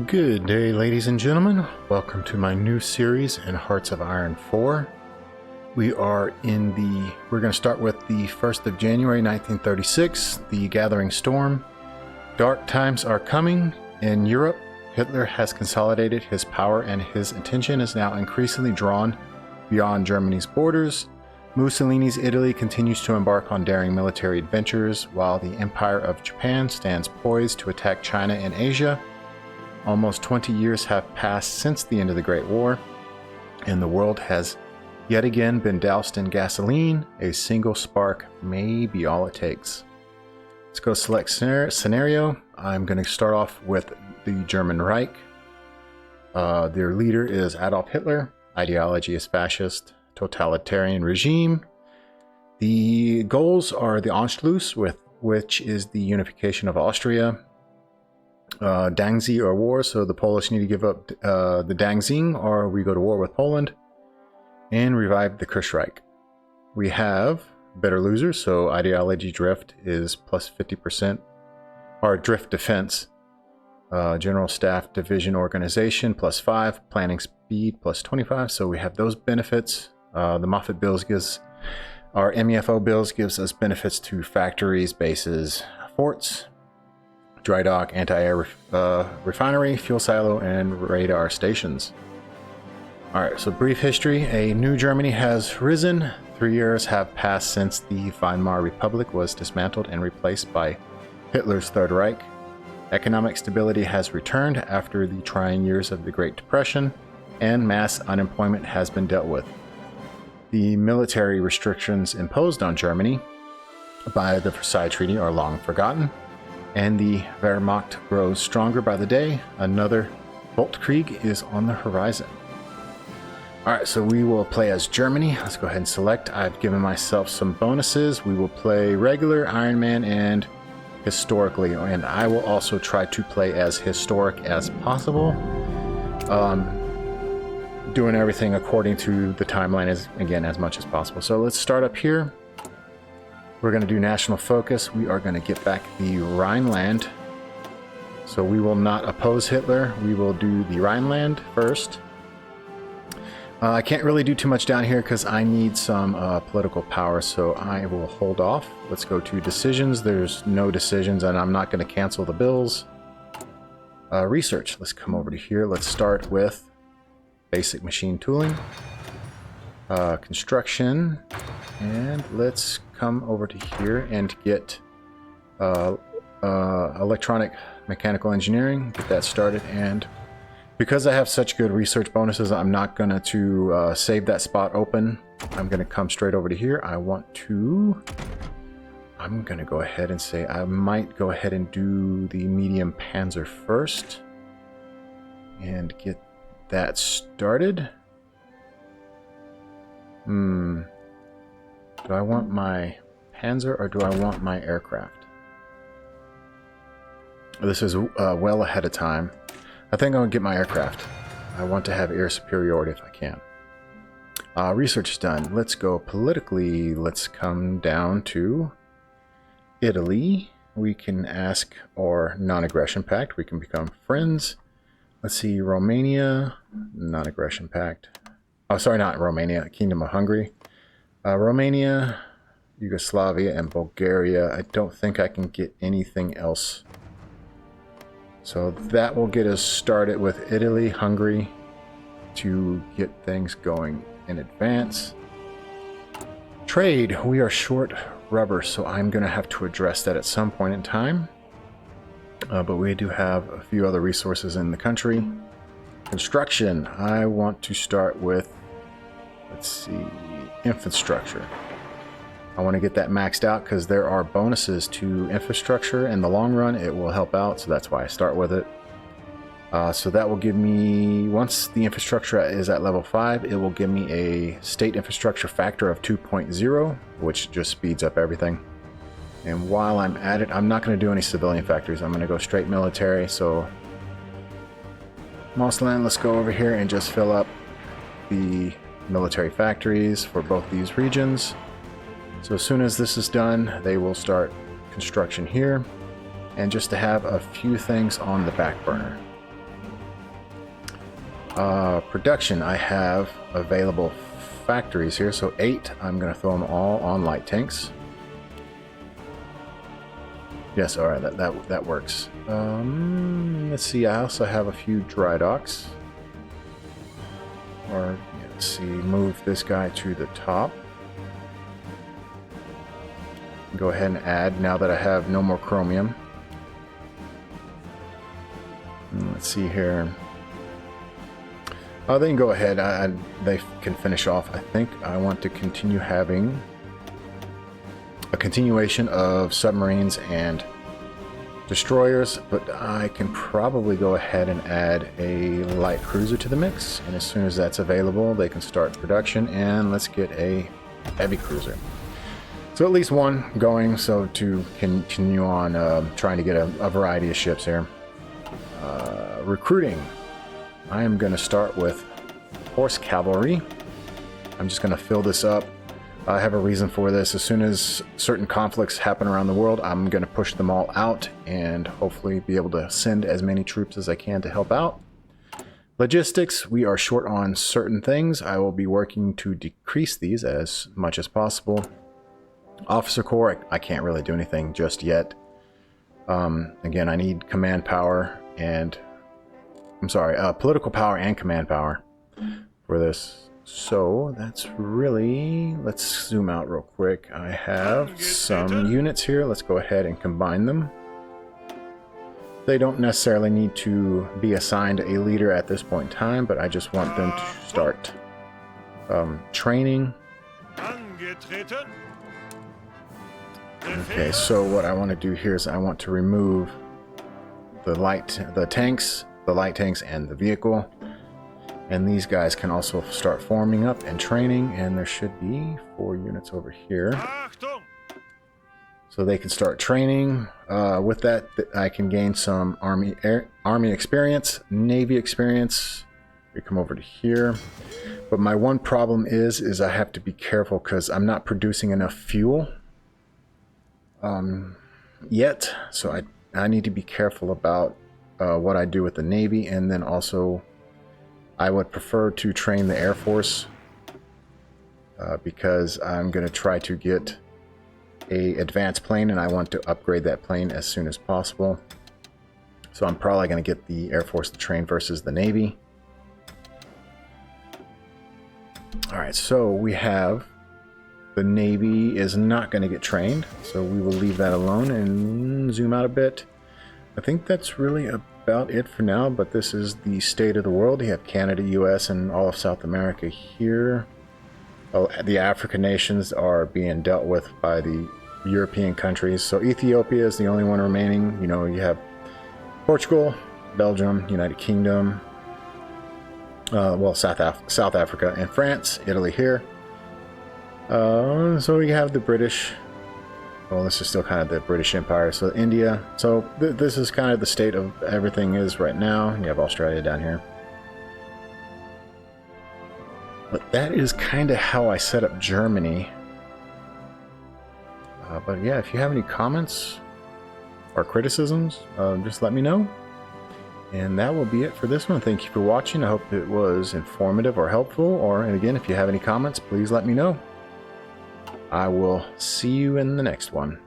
Good day, ladies and gentlemen. Welcome to my new series in Hearts of Iron 4. We're going to start with the 1st of January 1936, the Gathering Storm. Dark times are coming in Europe. Hitler has consolidated his power and his attention is now increasingly drawn beyond Germany's borders. Mussolini's Italy continues to embark on daring military adventures, while the Empire of Japan stands poised to attack China and Asia. Almost 20 years have passed since the end of the Great War, and the world has yet again been doused in gasoline. A single spark may be all it takes. Let's go select scenario. I'm going to start off with the German Reich. Their leader is Adolf Hitler. Ideology is fascist, totalitarian regime. The goals are the Anschluss, which is the unification of Austria. Danzig or war, so the Polish need to give up the Danzig or we go to war with Poland, and revive the Kreisreich. We have better losers, so ideology drift is plus 50%, or drift defense. General staff division organization plus 5, planning speed plus 25, so we have those benefits. The Moffat bills gives, our MEFO bills gives us benefits to factories, bases, forts, dry dock, anti-air refinery, fuel silo, and radar stations. Alright, so brief history. A new Germany has risen. 3 years have passed since the Weimar Republic was dismantled and replaced by Hitler's Third Reich. Economic stability has returned after the trying years of the Great Depression, and mass unemployment has been dealt with. The military restrictions imposed on Germany by the Versailles Treaty are long forgotten, and the Wehrmacht grows stronger by the day. Another Weltkrieg is on the horizon. Alright, so we will play as Germany. Let's go ahead and select. I've given myself some bonuses. We will play regular, Iron Man, and historically, and I will also try to play as historic as possible. Doing everything according to the timeline as much as possible. So let's start up here. We're going to do national focus. We are going to get back the Rhineland. So we will not oppose Hitler. We will do the Rhineland first. I can't really do too much down here because I need some political power, so I will hold off. Let's go to decisions. There's no decisions, and I'm not going to cancel the bills. Research. Let's come over to here. Let's start with basic machine tooling. Construction. And let's come over to here and get electronic mechanical engineering, get that started. And because I have such good research bonuses, I'm not going to save that spot open. I'm going to come straight over to here. I'm going to go ahead and say I might go ahead and do the medium panzer first and get that started. Do I want my panzer or do I want my aircraft? This is well ahead of time. I think I'm going to get my aircraft. I want to have air superiority if I can. Research is done. Let's go politically. Let's come down to Italy. We can ask our non-aggression pact. We can become friends. Let's see, Romania, non-aggression pact. Oh, sorry, not Romania, Kingdom of Hungary. Romania, Yugoslavia, and Bulgaria. I don't think I can get anything else. So that will get us started with Italy, Hungary, to get things going in advance. Trade, we are short rubber, so I'm going to have to address that at some point in time. But we do have a few other resources in the country. Construction, I want to start with, let's see, infrastructure. I want to get that maxed out because there are bonuses to infrastructure. In the long run, it will help out, so that's why I start with it. So that will give me, once the infrastructure is at level 5, it will give me a state infrastructure factor of 2.0, which just speeds up everything. And while I'm at it, I'm not going to do any civilian factories. I'm going to go straight military. So Mossland, let's go over here and just fill up the military factories for both these regions. So as soon as this is done, they will start construction here. And just to have a few things on the back burner. Production, I have available factories here, so 8. I'm going to throw them all on light tanks. Yes, all right, that works. Let's see, I also have a few dry docks. Or, yeah, let's see, move this guy to the top. Go ahead and add, now that I have no more chromium. Let's see here. They can go ahead. They can finish off. I think I want to continue having a continuation of submarines and destroyers, but I can probably go ahead and add a light cruiser to the mix. And as soon as that's available, they can start production. And let's get a heavy cruiser. So at least one going, so to continue on trying to get a variety of ships here. Recruiting. I am going to start with horse cavalry. I'm just going to fill this up. I have a reason for this. As soon as certain conflicts happen around the world, I'm going to push them all out and hopefully be able to send as many troops as I can to help out. Logistics, we are short on certain things. I will be working to decrease these as much as possible. Officer Corps, I can't really do anything just yet. Again, I need command power and political power and command power for this. So that's really, let's zoom out real quick. I have some units here. Let's go ahead and combine them. They don't necessarily need to be assigned a leader at this point in time, but I just want them to start training. Okay, so what I want to do here is I want to remove the light tanks, and the vehicle. And these guys can also start forming up and training, and there should be 4 units over here. So they can start training. With that, I can gain some army experience, navy experience. We come over to here. But my one problem is I have to be careful because I'm not producing enough fuel yet. So I need to be careful about what I do with the Navy, and then also I would prefer to train the Air Force because I'm going to try to get a advanced plane, and I want to upgrade that plane as soon as possible. So I'm probably going to get the Air Force to train versus the Navy. Alright, so we have the Navy is not going to get trained, so we will leave that alone and zoom out a bit. I think that's really about it for now, but this is the state of the world. You have Canada, US, and all of South America here. Oh, the African nations are being dealt with by the European countries. So Ethiopia is the only one remaining. You know, you have Portugal, Belgium, United Kingdom, South Africa, and France, Italy here. So you have the British. Well, this is still kind of the British Empire. So India. So this is kind of the state of everything is right now. You have Australia down here. But that is kind of how I set up Germany. But yeah, if you have any comments or criticisms, just let me know. And that will be it for this one. Thank you for watching. I hope it was informative or helpful. And again, if you have any comments, please let me know. I will see you in the next one.